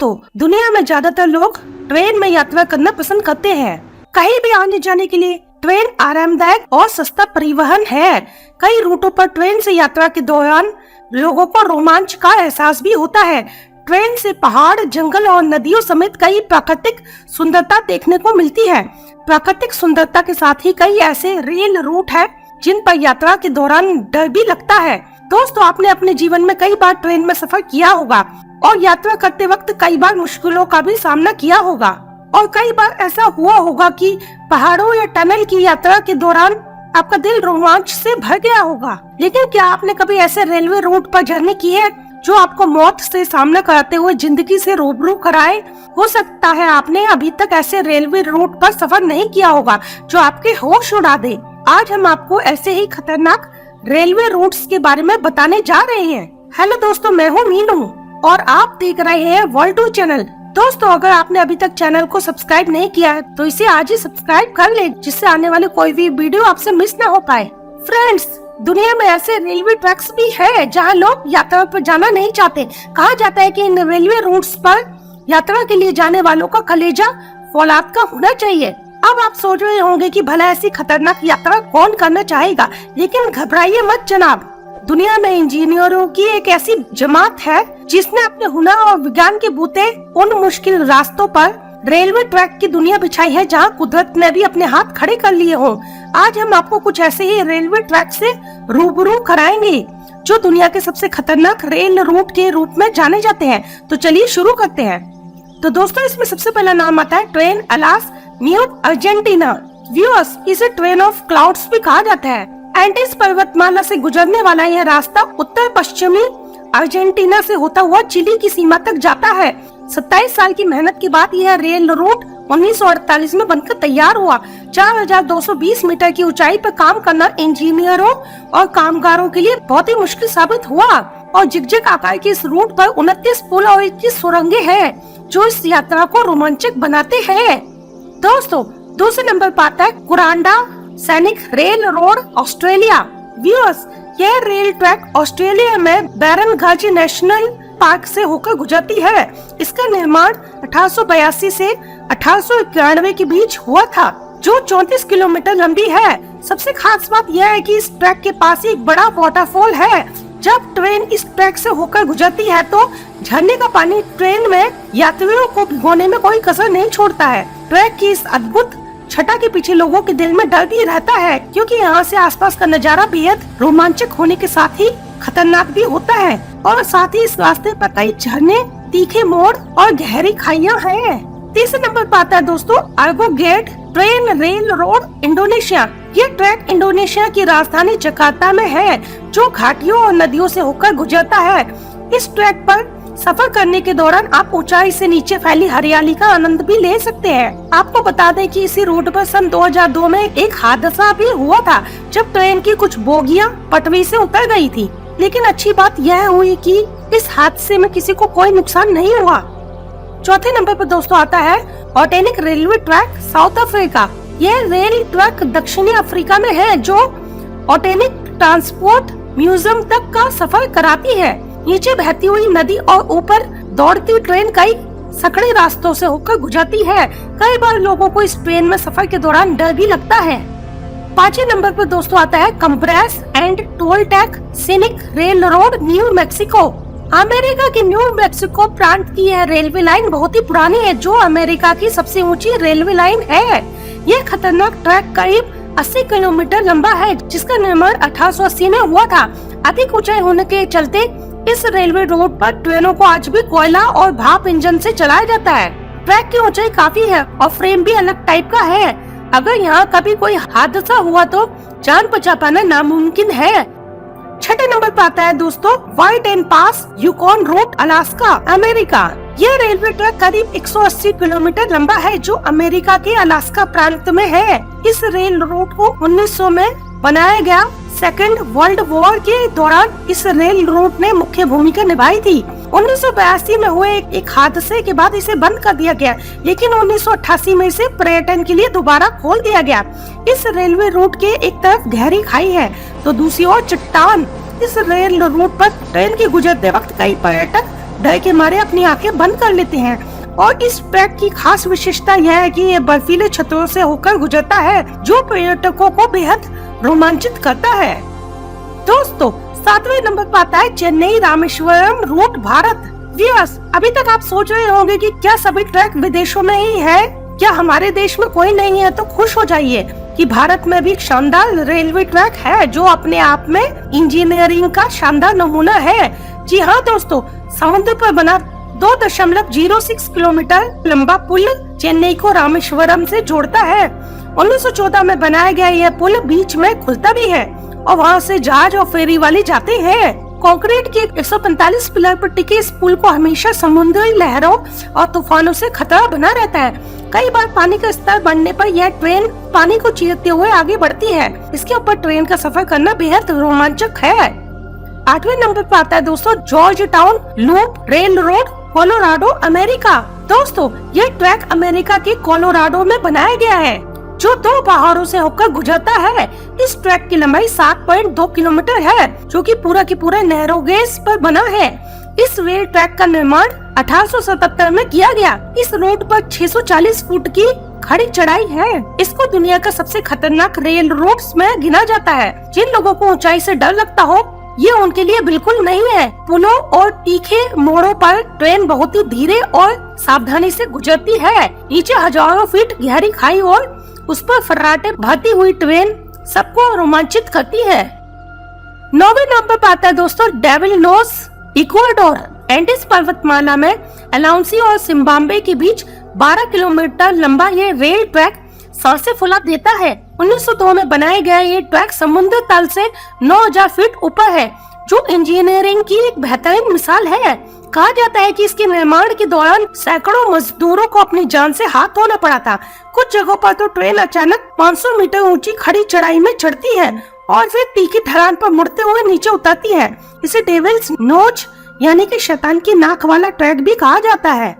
दोस्तों, दुनिया में ज्यादातर लोग ट्रेन में यात्रा करना पसंद करते हैं। कहीं भी आने जाने के लिए ट्रेन आरामदायक और सस्ता परिवहन है। कई रूटों पर ट्रेन से यात्रा के दौरान लोगों को रोमांच का एहसास भी होता है। ट्रेन से पहाड़, जंगल और नदियों समेत कई प्राकृतिक सुंदरता देखने को मिलती है। प्राकृतिक सुंदरता के साथ ही कई ऐसे रेल रूट है जिन पर यात्रा के दौरान डर भी लगता है। दोस्तों, आपने अपने जीवन में कई बार ट्रेन में सफर किया होगा और यात्रा करते वक्त कई बार मुश्किलों का भी सामना किया होगा और कई बार ऐसा हुआ होगा कि पहाड़ों या टनल की यात्रा के दौरान आपका दिल रोमांच से भर गया होगा। लेकिन क्या आपने कभी ऐसे रेलवे रूट पर जर्नी की है जो आपको मौत से सामना कराते हुए जिंदगी से रूबरू कराए? हो सकता है आपने अभी तक ऐसे रेलवे रूट पर सफर नहीं किया होगा जो आपके होश उड़ा दे। आज हम आपको ऐसे ही खतरनाक रेलवे रूट्स के बारे में बताने जा रहे हैं। हेलो दोस्तों, मैं हूँ मीनू और आप देख रहे हैं वर्ल्ड टू चैनल। दोस्तों, अगर आपने अभी तक चैनल को सब्सक्राइब नहीं किया है तो इसे आज ही सब्सक्राइब कर ले, जिससे आने वाले कोई भी वीडियो आपसे मिस ना हो पाए। फ्रेंड्स, दुनिया में ऐसे रेलवे ट्रैक्स भी है जहां लोग यात्रा पर जाना नहीं चाहते। कहा जाता है कि इन रेलवे रूट्स पर यात्रा के लिए जाने वालों का कलेजा फौलाद का होना चाहिए। अब आप सोच रहे होंगे कि भला ऐसी खतरनाक यात्रा कौन करना चाहेगा, लेकिन घबराइए मत जनाब। दुनिया में इंजीनियरों की एक ऐसी जमात है जिसने अपने हुनर और विज्ञान के बूते उन मुश्किल रास्तों पर रेलवे ट्रैक की दुनिया बिछाई है जहां कुदरत ने भी अपने हाथ खड़े कर लिए हों। आज हम आपको कुछ ऐसे ही रेलवे ट्रैक से रूबरू कराएंगे जो दुनिया के सबसे खतरनाक रेल रूट के रूप में जाने जाते हैं। तो चलिए शुरू करते हैं। तो दोस्तों, इसमें सबसे पहला नाम आता है train alas new Argentina. Viewers, इसे ट्रेन ऑफ क्लाउड्स भी कहा जाता है। एंडीज पर्वतमाला से गुजरने वाला यह रास्ता उत्तर पश्चिमी अर्जेंटीना से होता हुआ चिली की सीमा तक जाता है। 27 साल की मेहनत के बाद यह रेल रूट 1948 में बनकर तैयार हुआ। 4220 मीटर की ऊंचाई पर काम करना इंजीनियरों और कामगारों के लिए बहुत ही मुश्किल साबित हुआ और जिगजैग आकार के इस रूट पर 29 पुल और 21 सुरंगें हैं जो इस यात्रा को रोमांचक बनाते हैं। दोस्तों, दूसरे नंबर पर आता है कुरांडा सैनिक रेल रोड, ऑस्ट्रेलिया। व्यूअर्स, यह रेल ट्रैक ऑस्ट्रेलिया में बैरनगाजी नेशनल पार्क से होकर गुजरती है। इसका निर्माण 1882 से 1891 के बीच हुआ था, जो 34 किलोमीटर लंबी है। सबसे खास बात यह है कि इस ट्रैक के पास एक बड़ा वाटरफॉल है। जब ट्रेन इस ट्रैक से होकर गुजरती है तो झरने का पानी ट्रेन में यात्रियों को भिगोने में कोई कसर नहीं छोड़ता है। ट्रैक की इस अद्भुत छटा के पीछे लोगों के दिल में डर भी रहता है, क्योंकि यहाँ से आसपास का नजारा बेहद रोमांचक होने के साथ ही खतरनाक भी होता है और साथ ही इस रास्ते पर कई झरने, तीखे मोड़ और गहरी खाइयाँ हैं। तीसरे नंबर पर आता है दोस्तों Ergo gate train rail road, Indonesia. ये ट्रैक इंडोनेशिया की राजधानी जकार्ता में है, जो घाटियों और नदियों से होकर गुजरता है। इस ट्रैक पर सफर करने के दौरान आप ऊंचाई से नीचे फैली हरियाली का आनंद भी ले सकते हैं। आपको बता दें कि इसी रूट पर सन 2002 में एक हादसा भी हुआ था, जब ट्रेन की कुछ बोगियां पटरी से उतर गई थी। लेकिन अच्छी बात यह हुई कि इस हादसे में किसी को कोई नुकसान नहीं हुआ। चौथे नंबर पर दोस्तों आता है ऑटेनिक रेलवे ट्रैक, साउथ अफ्रीका। यह रेल ट्रैक दक्षिणी अफ्रीका में है, जो ऑटेनिक ट्रांसपोर्ट म्यूजियम तक का सफर कराती है। नीचे बहती हुई नदी और ऊपर दौड़ती ट्रेन कई सकड़े रास्तों से होकर गुजरती है। कई बार लोगों को इस ट्रेन में सफर के दौरान डर भी लगता है। पांचवें नंबर पर दोस्तों आता है Cumbres and Toltec scenic railroad, New Mexico. America के न्यू मैक्सिको प्रांत की यह रेलवे लाइन बहुत ही पुरानी है, जो अमेरिका की सबसे ऊंची रेलवे लाइन है। यह खतरनाक ट्रैक करीब 80 किलोमीटर लंबा है, जिसका निर्माण 1880 में हुआ था। अधिक ऊंचाई होने के चलते इस रेलवे रोड पर ट्रेनों को आज भी कोयला और भाप इंजन से चलाया जाता है। ट्रैक की ऊंचाई काफी है और फ्रेम भी अलग टाइप का है। अगर यहाँ कभी कोई हादसा हुआ तो जान बचा पाना नामुमकिन है। छठे नंबर पर आता है दोस्तों White and Pass Yukon Route, Alaska, America. यह रेलवे ट्रैक करीब 180 किलोमीटर लंबा है, जो अमेरिका के अलास्का प्रांत में है। इस रेल रूट को 1900 में बनाया गया। सेकेंड वर्ल्ड वॉर के दौरान इस रेल रूट ने मुख्य भूमिका निभाई थी। 1982 में हुए एक हादसे के बाद इसे बंद कर दिया गया, लेकिन 1988 में इसे पर्यटन के लिए दोबारा खोल दिया गया। इस रेलवे रूट के एक तरफ गहरी खाई है तो दूसरी ओर चट्टान। इस रेल रूट पर ट्रेन के गुजरते वक्त कई पर्यटक डर के मारे अपनी आंखें बंद कर लेते हैं। और इस ट्रैक की खास विशेषता यह है कि ये बर्फीले क्षेत्रों से होकर गुजरता है, जो पर्यटकों को बेहद रोमांचित करता है। दोस्तों 7वें नंबर पर आता है चेन्नई रामेश्वरम रूट भारत। व्यूअर्स, अभी तक आप सोच रहे होंगे कि क्या सभी ट्रैक विदेशों में ही है, क्या हमारे देश में कोई नहीं है? तो खुश हो जाइए कि भारत में भी शानदार रेलवे ट्रैक है, जो अपने आप में इंजीनियरिंग का शानदार नमूना है। जी हाँ दोस्तों, समुद्र पर बना 2.06 किलोमीटर लंबा पुल चेन्नई को रामेश्वरम से जोड़ता है। 1914 में बनाया गया यह पुल बीच में खुलता भी है और वहाँ से जहाज और फेरी वाले जाते हैं। कंक्रीट के 145 पिलर पर टिके इस पुल को हमेशा समुद्री लहरों और तूफानों से खतरा बना रहता है। कई बार पानी का स्तर बढ़ने पर यह ट्रेन पानी को चीरते हुए आगे बढ़ती है। इसके ऊपर ट्रेन का सफर करना बेहद रोमांचक है। 8वें नंबर पर आता है दोस्तों George town loop rail road, Colorado, America. दोस्तों यह ट्रैक अमेरिका के कोलोराडो में बनाया गया है, जो 2 पहाड़ों से होकर गुजरता है। इस ट्रैक की लंबाई 7.2 किलोमीटर है, जो कि पूरा की पूरा नैरो गेज पर बना है। इस रेल ट्रैक का निर्माण 1877 में किया गया। इस रोड पर 640 फुट की खड़ी चढ़ाई है। इसको दुनिया का सबसे खतरनाक रेल रोड्स में गिना जाता है। जिन लोगों को ऊंचाई से डर लगता हो, ये उनके लिए बिल्कुल नहीं है। पुलों और तीखे मोड़ों पर ट्रेन बहुत ही धीरे और सावधानी से गुजरती है। नीचे हजारों फीट गहरी खाई और उस पर फर्राटे बहती हुई ट्रेन सबको रोमांचित करती है। 9वें नंबर पर आता है दोस्तों डेविल नोज, इक्वाडोर। एंडीज पर्वतमाला में अलाउंसी और जिम्बाब्वे के बीच 12 किलोमीटर लंबा ये रेल ट्रैक सांसें फुला देता है। 1902 में बनाया गया ये ट्रैक समुद्र तल से 9000 फीट ऊपर है, जो इंजीनियरिंग की एक बेहतरीन मिसाल है। कहा जाता है कि इसके निर्माण के दौरान सैकड़ों मजदूरों को अपनी जान से हाथ धोना पड़ा था। कुछ जगहों पर तो ट्रेन अचानक 500 मीटर ऊंची खड़ी चढ़ाई में चढ़ती है और फिर तीखी ढलान पर मुड़ते हुए नीचे उतरती है। इसे डेविल्स नोज यानी कि शैतान की नाक वाला ट्रैक भी कहा जाता है।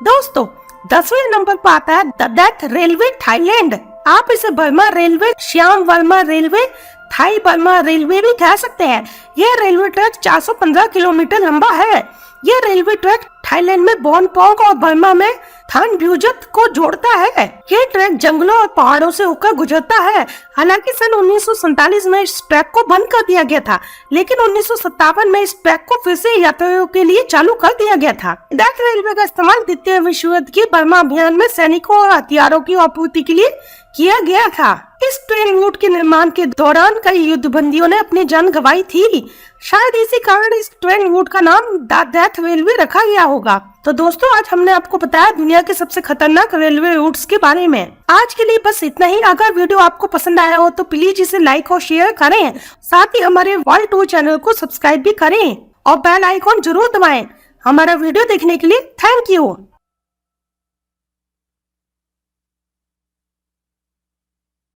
दोस्तों 10वें नंबर पर आता है द डेथ रेलवे, थाईलैंड। आप इसे Burma railway, Siam Burma railway, Thai Burma railway भी कह सकते हैं। यह रेलवे ट्रैक 415 किलोमीटर लंबा है। यह रेलवे ट्रैक थाईलैंड में बोनपोंग और बर्मा में थान ब्यूजत को जोड़ता है। यह ट्रैक जंगलों और पहाड़ों से होकर गुजरता है। हालांकि सन 1947 में इस ट्रैक को बंद कर दिया गया था, लेकिन 1957 में इस ट्रैक को फिर से यात्रियों के लिए चालू कर दिया गया था। डेथ रेलवे का इस्तेमाल द्वितीय विश्व युद्ध के बर्मा अभियान में सैनिकों और हथियारों की आपूर्ति के लिए किया गया था। इस ट्रेन रूट के निर्माण के दौरान कई युद्धबंदियों ने अपनी जान गंवाई थी। शायद इसी कारण इस ट्रेन रूट का नाम द डेथ रेलवे रखा गया होगा। तो दोस्तों आज हमने आपको बताया दुनिया के सबसे खतरनाक रेलवे रूट्स के बारे में। आज के लिए बस इतना ही। अगर वीडियो आपको पसंद आया हो तो प्लीज इसे लाइक और शेयर करें। साथ ही हमारे वर्ल्ड टूर चैनल को सब्सक्राइब भी करें और बेल आइकॉन जरूर दबाएं। हमारा वीडियो देखने के लिए थैंक यू।